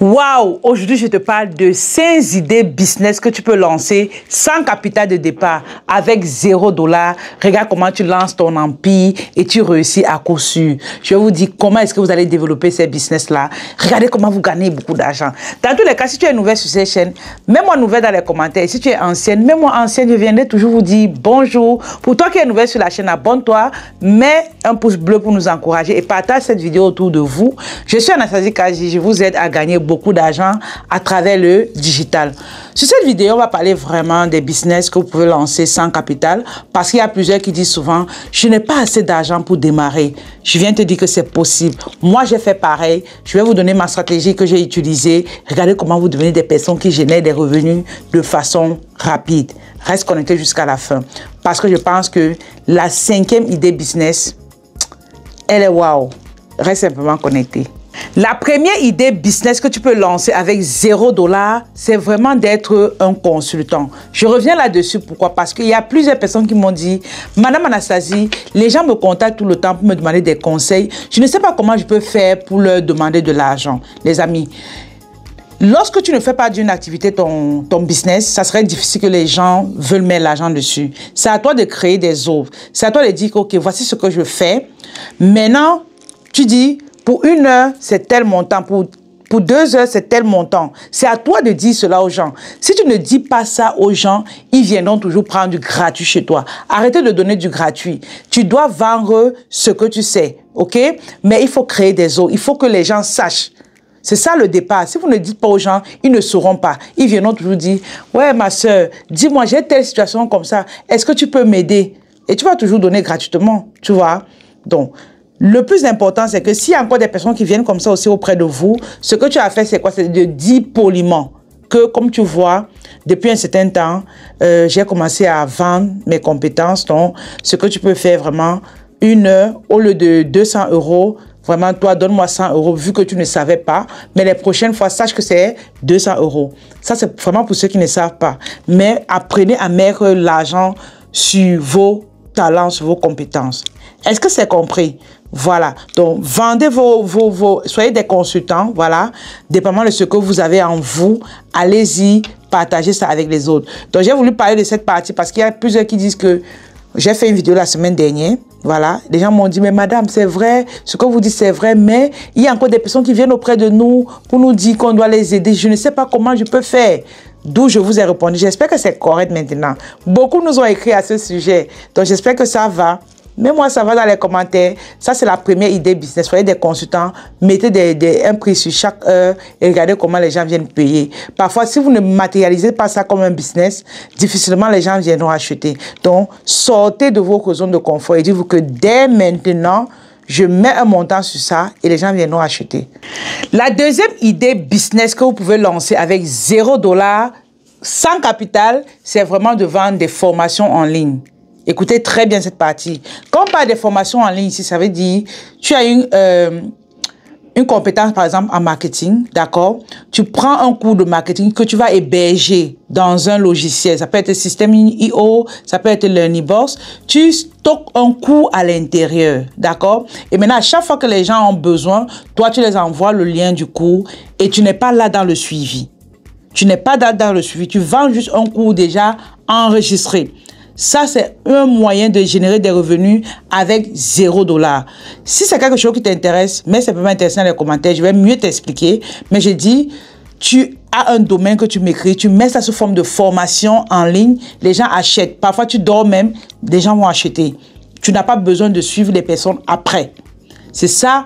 Waouh! Aujourd'hui, je te parle de 5 idées business que tu peux lancer sans capital de départ, avec $0. Regarde comment tu lances ton empire et tu réussis à coup sûr. Je vais vous dire comment est-ce que vous allez développer ces business-là. Regardez comment vous gagnez beaucoup d'argent. Dans tous les cas, si tu es nouvelle sur cette chaîne, mets-moi nouvelle dans les commentaires. Si tu es ancienne, mets-moi ancienne. Je viendrai toujours vous dire bonjour. Pour toi qui es nouvelle sur la chaîne, abonne-toi, mets un pouce bleu pour nous encourager et partage cette vidéo autour de vous. Je suis Anastasie Kaji, je vous aide à gagner beaucoup d'argent à travers le digital. Sur cette vidéo, on va parler vraiment des business que vous pouvez lancer sans capital, parce qu'il y a plusieurs qui disent souvent, je n'ai pas assez d'argent pour démarrer. Je viens te dire que c'est possible. Moi, j'ai fait pareil. Je vais vous donner ma stratégie que j'ai utilisée. Regardez comment vous devenez des personnes qui génèrent des revenus de façon rapide. Reste connecté jusqu'à la fin, parce que je pense que la 5e idée business, elle est waouh. Reste simplement connecté. La première idée business que tu peux lancer avec $0, c'est vraiment d'être un consultant. Je reviens là-dessus. Pourquoi? Parce qu'il y a plusieurs personnes qui m'ont dit, Madame Anastasie, les gens me contactent tout le temps pour me demander des conseils. Je ne sais pas comment je peux faire pour leur demander de l'argent. Les amis, lorsque tu ne fais pas d'une activité ton business, ça serait difficile que les gens veulent mettre l'argent dessus. C'est à toi de créer des offres. C'est à toi de dire, OK, voici ce que je fais. Maintenant, tu dis, pour 1 heure, c'est tel montant. Pour 2 heures, c'est tel montant. C'est à toi de dire cela aux gens. Si tu ne dis pas ça aux gens, ils viendront toujours prendre du gratuit chez toi. Arrêtez de donner du gratuit. Tu dois vendre ce que tu sais, OK? Mais il faut créer des offres. Il faut que les gens sachent. C'est ça le départ. Si vous ne dites pas aux gens, ils ne sauront pas. Ils viendront toujours dire, ouais, ma soeur, dis-moi, j'ai telle situation comme ça. Est-ce que tu peux m'aider? Et tu vas toujours donner gratuitement, tu vois? Donc, le plus important, c'est que s'il y a encore des personnes qui viennent comme ça aussi auprès de vous, ce que tu as fait, c'est quoi? C'est de dire poliment que, comme tu vois, depuis un certain temps, j'ai commencé à vendre mes compétences. Donc, ce que tu peux faire vraiment, 1 heure, au lieu de 200 €, vraiment, toi, donne-moi 100 € vu que tu ne savais pas. Mais les prochaines fois, sache que c'est 200 €. Ça, c'est vraiment pour ceux qui ne savent pas. Mais apprenez à mettre l'argent sur vos talents, sur vos compétences. Est-ce que c'est compris? Voilà. Donc, vendez soyez des consultants, voilà. Dépendamment de ce que vous avez en vous, allez-y, partagez ça avec les autres. Donc, j'ai voulu parler de cette partie parce qu'il y a plusieurs qui disent que j'ai fait une vidéo la semaine dernière. Voilà, les gens m'ont dit, mais madame, c'est vrai, ce que vous dites, c'est vrai, mais il y a encore des personnes qui viennent auprès de nous pour nous dire qu'on doit les aider. Je ne sais pas comment je peux faire. D'où je vous ai répondu. J'espère que c'est correct maintenant. Beaucoup nous ont écrit à ce sujet. Donc, j'espère que ça va. Mais moi, ça va dans les commentaires. Ça, c'est la première idée business. Soyez des consultants. Mettez un prix sur chaque heure et regardez comment les gens viennent payer. Parfois, si vous ne matérialisez pas ça comme un business, difficilement les gens viendront acheter. Donc, sortez de vos zones de confort et dites-vous que dès maintenant, je mets un montant sur ça et les gens viendront acheter. La deuxième idée business que vous pouvez lancer avec $0 sans capital, c'est vraiment de vendre des formations en ligne. Écoutez très bien cette partie. Quand on parle de formations en ligne ici, ça veut dire tu as une compétence, par exemple, en marketing, d'accord? Tu prends un cours de marketing que tu vas héberger dans un logiciel. Ça peut être System.io, ça peut être Learnybox. Tu stockes un cours à l'intérieur, d'accord? Et maintenant, à chaque fois que les gens ont besoin, toi, tu les envoies le lien du cours et tu n'es pas là dans le suivi. Tu n'es pas là dans le suivi. Tu vends juste un cours déjà enregistré. Ça, c'est un moyen de générer des revenus avec $0. Si c'est quelque chose qui t'intéresse, mets simplement intéressant dans les commentaires, je vais mieux t'expliquer. Mais je dis, tu as un domaine que tu m'écris, tu mets ça sous forme de formation en ligne, les gens achètent. Parfois, tu dors même, les gens vont acheter. Tu n'as pas besoin de suivre les personnes après. C'est ça,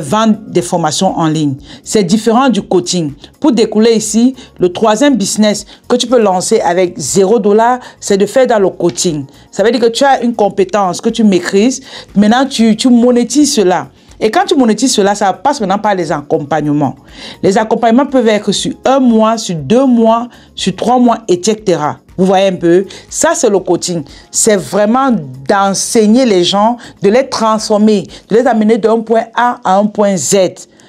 vendre des formations en ligne. C'est différent du coaching. Pour découler ici, le 3e business que tu peux lancer avec $0, c'est de faire dans le coaching. Ça veut dire que tu as une compétence que tu maîtrises. Maintenant, tu monétises cela. Et quand tu monétises cela, ça passe maintenant par les accompagnements. Les accompagnements peuvent être sur 1 mois, sur 2 mois, sur 3 mois, etc. Vous voyez un peu? Ça, c'est le coaching. C'est vraiment d'enseigner les gens, de les transformer, de les amener d'un point A à un point Z.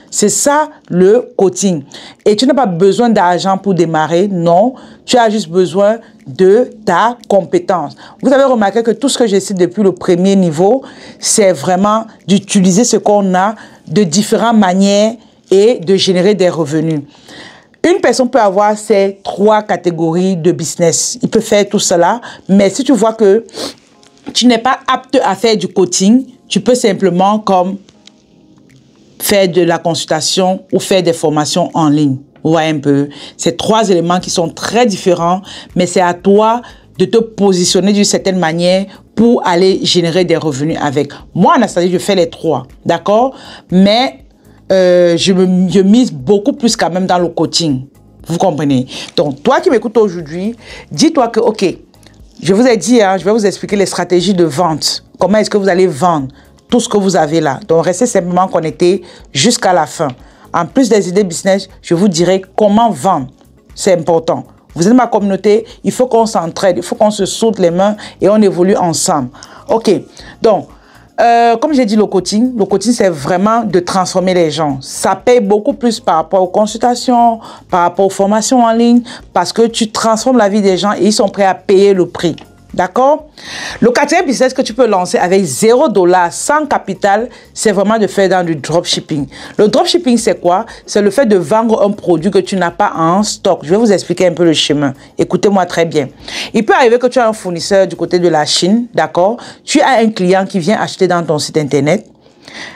C'est ça le coaching. Et tu n'as pas besoin d'argent pour démarrer, non. Tu as juste besoin de ta compétence. Vous avez remarqué que tout ce que j'essaie depuis le premier niveau, c'est vraiment d'utiliser ce qu'on a de différentes manières et de générer des revenus. Une personne peut avoir ces 3 catégories de business. Il peut faire tout cela, mais si tu vois que tu n'es pas apte à faire du coaching, tu peux simplement comme faire de la consultation ou faire des formations en ligne. Vous voyez un peu, c'est 3 éléments qui sont très différents, mais c'est à toi de te positionner d'une certaine manière pour aller générer des revenus avec. Moi, Anastasie, je fais les 3, d'accord? Mais je mise beaucoup plus quand même dans le coaching. Vous comprenez? Donc, toi qui m'écoutes aujourd'hui, dis-toi que, OK, je vous ai dit, hein, je vais vous expliquer les stratégies de vente. Comment est-ce que vous allez vendre tout ce que vous avez là. Donc, restez simplement connectés jusqu'à la fin. En plus des idées business, je vous dirai comment vendre. C'est important. Vous êtes ma communauté, il faut qu'on s'entraide, il faut qu'on se saute les mains et on évolue ensemble. OK. Donc, comme j'ai dit, le coaching, c'est vraiment de transformer les gens. Ça paye beaucoup plus par rapport aux consultations, par rapport aux formations en ligne, parce que tu transformes la vie des gens et ils sont prêts à payer le prix. D'accord? Le 4e business que tu peux lancer avec $0 sans capital, c'est vraiment de faire dans du dropshipping. Le dropshipping, c'est quoi? C'est le fait de vendre un produit que tu n'as pas en stock. Je vais vous expliquer un peu le chemin. Écoutez-moi très bien. Il peut arriver que tu as un fournisseur du côté de la Chine, d'accord? Tu as un client qui vient acheter dans ton site internet.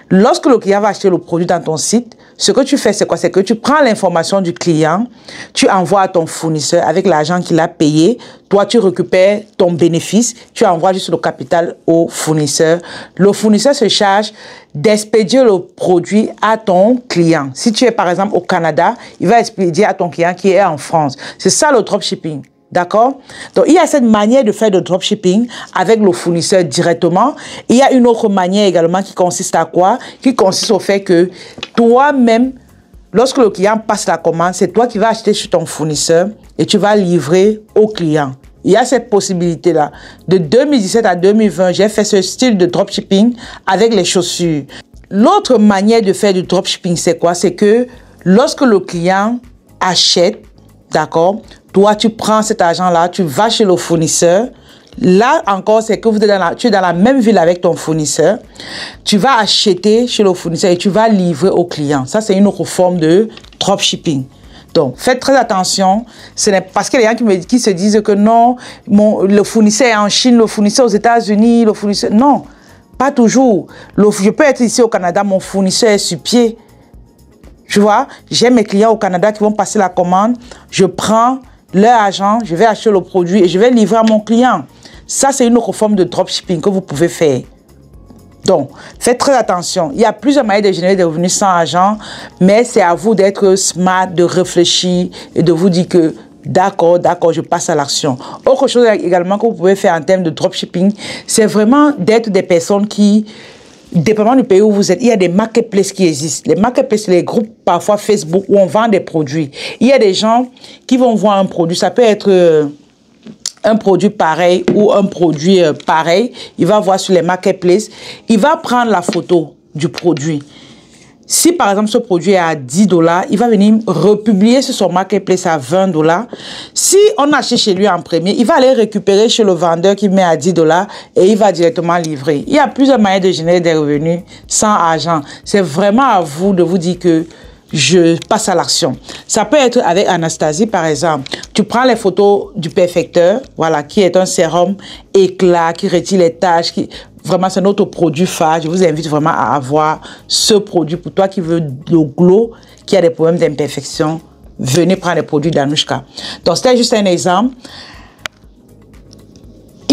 Lorsque le client va acheter le produit dans ton site, ce que tu fais, c'est quoi? C'est que tu prends l'information du client, tu envoies à ton fournisseur avec l'argent qu'il a payé. Toi, tu récupères ton bénéfice, tu envoies juste le capital au fournisseur. Le fournisseur se charge d'expédier le produit à ton client. Si tu es par exemple au Canada, il va expédier à ton client qui est en France. C'est ça le dropshipping. D'accord? Donc, il y a cette manière de faire de dropshipping avec le fournisseur directement. Il y a une autre manière également qui consiste à quoi? Qui consiste au fait que toi-même, lorsque le client passe la commande, c'est toi qui vas acheter chez ton fournisseur et tu vas livrer au client. Il y a cette possibilité-là. De 2017 à 2020, j'ai fait ce style de dropshipping avec les chaussures. L'autre manière de faire du dropshipping, c'est quoi? C'est que lorsque le client achète, d'accord, toi, tu prends cet argent-là, tu vas chez le fournisseur. Là encore, c'est que tu es dans la même ville avec ton fournisseur. Tu vas acheter chez le fournisseur et tu vas livrer au client. Ça, c'est une autre forme de dropshipping. Donc, faites très attention. Ce n'est parce qu'il y a des gens qui se disent que non, le fournisseur est en Chine, le fournisseur aux États-Unis, le fournisseur... Non, pas toujours. Je peux être ici au Canada, mon fournisseur est sur pied. Tu vois, j'ai mes clients au Canada qui vont passer la commande. Je prends leur argent, je vais acheter le produit et je vais livrer à mon client. Ça, c'est une autre forme de dropshipping que vous pouvez faire. Donc, faites très attention. Il y a plusieurs moyens de générer des revenus sans argent, mais c'est à vous d'être smart, de réfléchir et de vous dire que d'accord, je passe à l'action. Autre chose également que vous pouvez faire en termes de dropshipping, c'est vraiment d'être des personnes qui... Dépendamment du pays où vous êtes, il y a des marketplaces qui existent. Les marketplaces, c'est les groupes parfois Facebook où on vend des produits. Il y a des gens qui vont voir un produit. Ça peut être un produit pareil ou un produit pareil. Il va voir sur les marketplaces. Il va prendre la photo du produit. Si par exemple ce produit est à $10, il va venir republier sur son marketplace à $20. Si on achète chez lui en premier, il va aller récupérer chez le vendeur qui met à $10 et il va directement livrer. Il y a plusieurs manières de générer des revenus sans argent. C'est vraiment à vous de vous dire que je passe à l'action. Ça peut être avec Anastasie, par exemple. Tu prends les photos du perfecteur, voilà, qui est un sérum éclat, qui retire les taches, vraiment, c'est notre produit phare. Je vous invite vraiment à avoir ce produit. Pour toi qui veux le glow, qui a des problèmes d'imperfection, venez prendre les produits d'Anouchka. Donc, c'était juste un exemple.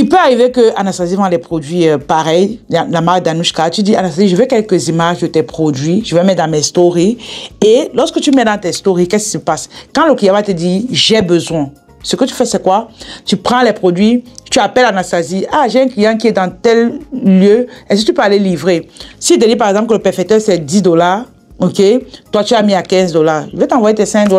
Il peut arriver que Anastasie vend des produits pareils, la marque d'Anouchka. Tu dis, Anastasie, je veux quelques images de tes produits. Je vais mettre dans mes stories. Et lorsque tu mets dans tes stories, qu'est-ce qui se passe? Quand le client va te dire, j'ai besoin. Ce que tu fais, c'est quoi? Tu prends les produits, tu appelles Anastasie. Ah, j'ai un client qui est dans tel lieu. Est-ce que tu peux aller livrer? Si il te dit, par exemple, que le perfecteur, c'est $10, OK? Toi, tu as mis à $15. Je vais t'envoyer tes $5.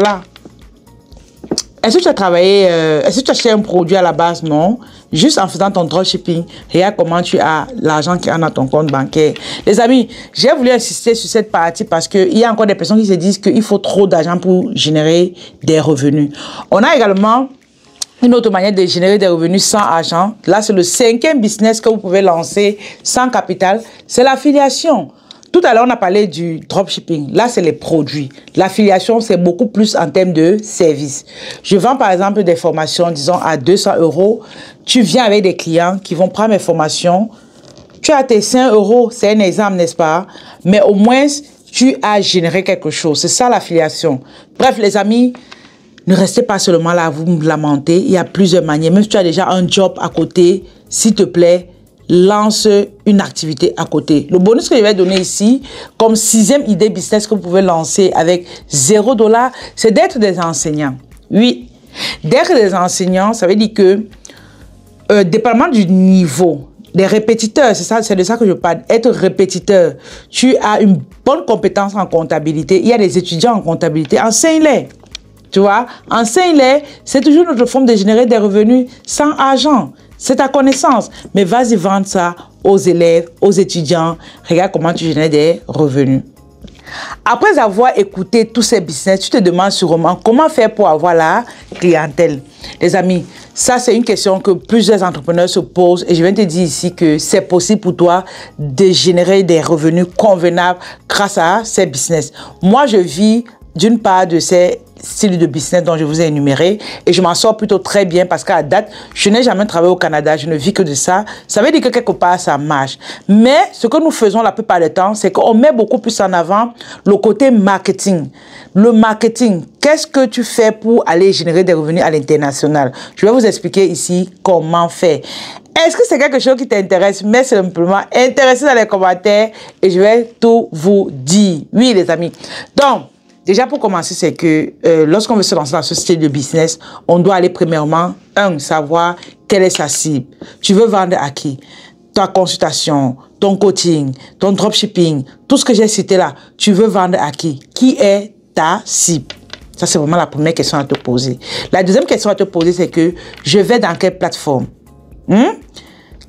Est-ce que tu as travaillé, est-ce que tu as acheté un produit à la base? Non. Juste en faisant ton dropshipping, regarde comment tu as l'argent qui est dans ton compte bancaire. Les amis, j'ai voulu insister sur cette partie parce qu'il y a encore des personnes qui se disent qu'il faut trop d'argent pour générer des revenus. On a également une autre manière de générer des revenus sans argent. Là, c'est le 5e business que vous pouvez lancer sans capital. C'est l'affiliation. Tout à l'heure, on a parlé du dropshipping. Là, c'est les produits. L'affiliation, c'est beaucoup plus en termes de services. Je vends, par exemple, des formations, disons, à 200 €. Tu viens avec des clients qui vont prendre mes formations. Tu as tes 5 €. C'est un exemple, n'est-ce pas? Mais au moins, tu as généré quelque chose. C'est ça, l'affiliation. Bref, les amis, ne restez pas seulement là à vous lamenter. Il y a plusieurs manières. Même si tu as déjà un job à côté, s'il te plaît, lance une activité à côté. Le bonus que je vais donner ici, comme 6e idée business que vous pouvez lancer avec 0 $, c'est d'être des enseignants. Oui, d'être des enseignants, ça veut dire que, dépendamment du niveau, des répétiteurs, c'est de ça que je parle, être répétiteur. Tu as une bonne compétence en comptabilité, il y a des étudiants en comptabilité, enseigne-les. Tu vois, enseigne-les, c'est toujours notre forme de générer des revenus sans argent. C'est ta connaissance. Mais vas-y vendre ça aux élèves, aux étudiants. Regarde comment tu génères des revenus. Après avoir écouté tous ces business, tu te demandes sûrement comment faire pour avoir la clientèle. Les amis, ça c'est une question que plusieurs entrepreneurs se posent et je viens te dire ici que c'est possible pour toi de générer des revenus convenables grâce à ces business. Moi, je vis d'une part de ces styles de business dont je vous ai énuméré et je m'en sors plutôt très bien parce qu'à date, je n'ai jamais travaillé au Canada, je ne vis que de ça. Ça veut dire que quelque part, ça marche. Mais ce que nous faisons la plupart du temps, c'est qu'on met beaucoup plus en avant le côté marketing. Le marketing, qu'est-ce que tu fais pour aller générer des revenus à l'international? Je vais vous expliquer ici comment faire. Est-ce que c'est quelque chose qui t'intéresse? Mets simplement intéressé dans les commentaires et je vais tout vous dire. Oui, les amis. Donc, déjà, pour commencer, c'est que lorsqu'on veut se lancer dans ce style de business, on doit aller premièrement, savoir quelle est sa cible. Tu veux vendre à qui? Ta consultation, ton coaching, ton dropshipping, tout ce que j'ai cité là, tu veux vendre à qui? Qui est ta cible? Ça, c'est vraiment la première question à te poser. La deuxième question à te poser, c'est que je vais dans quelle plateforme?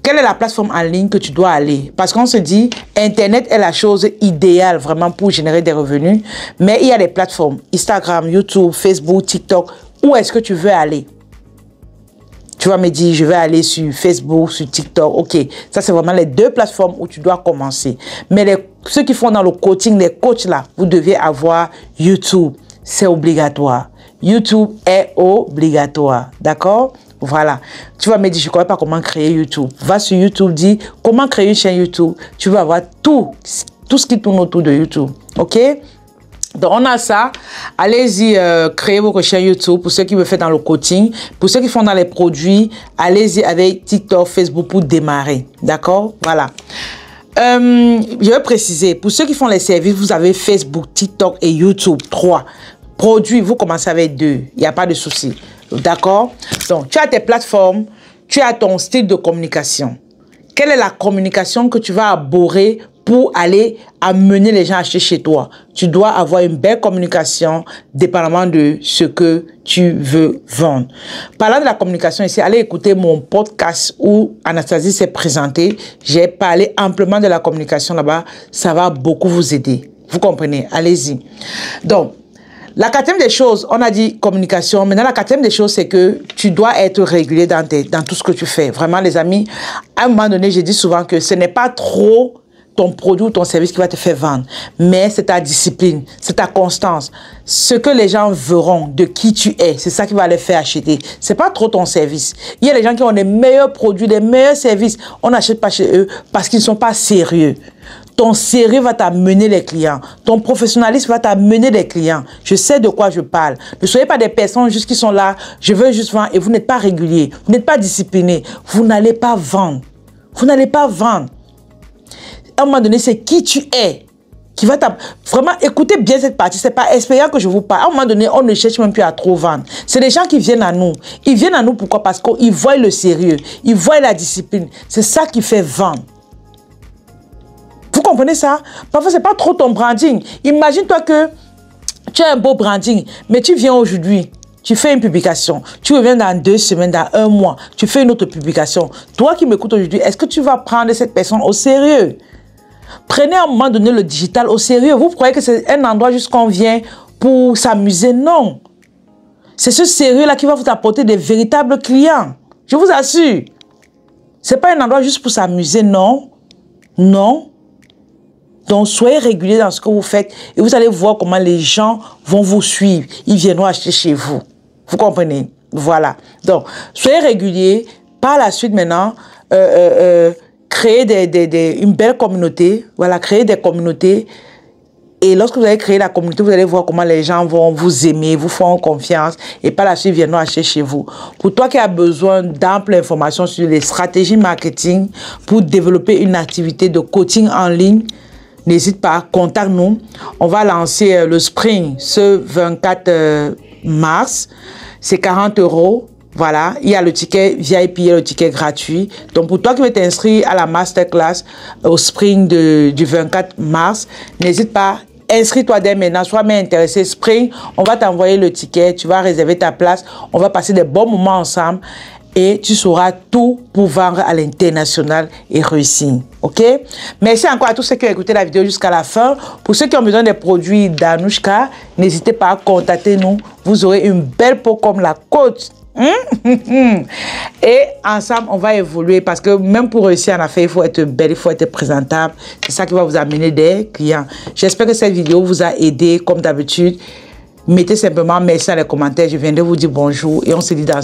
Quelle est la plateforme en ligne que tu dois aller? Parce qu'on se dit, Internet est la chose idéale vraiment pour générer des revenus. Mais il y a des plateformes, Instagram, YouTube, Facebook, TikTok. Où est-ce que tu veux aller? Tu vas me dire, je vais aller sur Facebook, sur TikTok. OK, ça c'est vraiment les deux plateformes où tu dois commencer. Mais ceux qui font dans le coaching, les coachs là, vous devez avoir YouTube. C'est obligatoire. YouTube est obligatoire. D'accord? Voilà. Tu vas me dire, je ne connais pas comment créer YouTube. Va sur YouTube, dis comment créer une chaîne YouTube. Tu vas avoir tout ce qui tourne autour de YouTube. OK? Donc, on a ça. Allez-y, créez votre chaîne YouTube pour ceux qui veulent faire dans le coaching. Pour ceux qui font dans les produits, allez-y avec TikTok, Facebook pour démarrer. D'accord? Voilà. Je vais préciser, pour ceux qui font les services, vous avez Facebook, TikTok et YouTube. 3. Produits, vous commencez avec 2. Il n'y a pas de souci. D'accord? Donc, tu as tes plateformes, tu as ton style de communication. Quelle est la communication que tu vas aborder pour aller amener les gens à acheter chez toi? Tu dois avoir une belle communication dépendamment de ce que tu veux vendre. Parlant de la communication ici, allez écouter mon podcast où Anastasie s'est présentée. J'ai parlé amplement de la communication là-bas. Ça va beaucoup vous aider. Vous comprenez? Allez-y. Donc, la quatrième des choses, on a dit communication. Maintenant, la quatrième des choses, c'est que tu dois être régulier dans tout ce que tu fais. Vraiment, les amis, à un moment donné, je dis souvent que ce n'est pas trop ton produit ou ton service qui va te faire vendre, mais c'est ta discipline, c'est ta constance. Ce que les gens verront de qui tu es, c'est ça qui va les faire acheter. C'est pas trop ton service. Il y a des gens qui ont les meilleurs produits, les meilleurs services. On n'achète pas chez eux parce qu'ils ne sont pas sérieux. Ton sérieux va t'amener les clients. Ton professionnalisme va t'amener les clients. Je sais de quoi je parle. Ne soyez pas des personnes juste qui sont là, je veux juste vendre et vous n'êtes pas régulier, vous n'êtes pas discipliné. Vous n'allez pas vendre. Vous n'allez pas vendre. À un moment donné, c'est qui tu es qui va vraiment écoutez bien cette partie. C'est pas expérience que je vous parle. À un moment donné, on ne cherche même plus à trop vendre. C'est des gens qui viennent à nous. Ils viennent à nous pourquoi? Parce qu'ils voient le sérieux, ils voient la discipline. C'est ça qui fait vendre. Vous comprenez ça? Parfois, c'est pas trop ton branding. Imagine-toi que tu as un beau branding, mais tu viens aujourd'hui. Tu fais une publication, tu reviens dans 2 semaines, dans 1 mois, tu fais une autre publication. Toi qui m'écoutes aujourd'hui, est-ce que tu vas prendre cette personne au sérieux? Prenez à un moment donné le digital au sérieux. Vous croyez que c'est un endroit juste qu'on vient pour s'amuser? Non. C'est ce sérieux-là qui va vous apporter des véritables clients. Je vous assure. Ce n'est pas un endroit juste pour s'amuser, non. Non. Donc, soyez régulier dans ce que vous faites et vous allez voir comment les gens vont vous suivre. Ils viendront acheter chez vous. Vous comprenez? Voilà. Donc, soyez régulier. Par la suite, maintenant, créer une belle communauté. Voilà, créer des communautés. Et lorsque vous allez créer la communauté, vous allez voir comment les gens vont vous aimer, vous font confiance et par la suite viendront acheter chez vous. Pour toi qui as besoin d'amples informations sur les stratégies marketing pour développer une activité de coaching en ligne, n'hésite pas, contacte-nous. On va lancer le Spring ce 24 mars. C'est 40 €. Voilà, il y a le ticket VIP et le ticket gratuit. Donc, pour toi qui veux t'inscrire à la masterclass au Spring du 24 mars, n'hésite pas, inscris-toi dès maintenant, sois même intéressé. Spring, on va t'envoyer le ticket, tu vas réserver ta place, on va passer des bons moments ensemble et tu sauras tout pour vendre à l'international et réussir. Ok? Merci encore à tous ceux qui ont écouté la vidéo jusqu'à la fin. Pour ceux qui ont besoin des produits d'Anouchka, n'hésitez pas à contacter nous. Vous aurez une belle peau comme la côte. Et ensemble, on va évoluer parce que même pour réussir en affaires, il faut être belle, il faut être présentable. C'est ça qui va vous amener des clients. J'espère que cette vidéo vous a aidé comme d'habitude. Mettez simplement merci dans les commentaires. Je viendrai vous dire bonjour et on se dit dans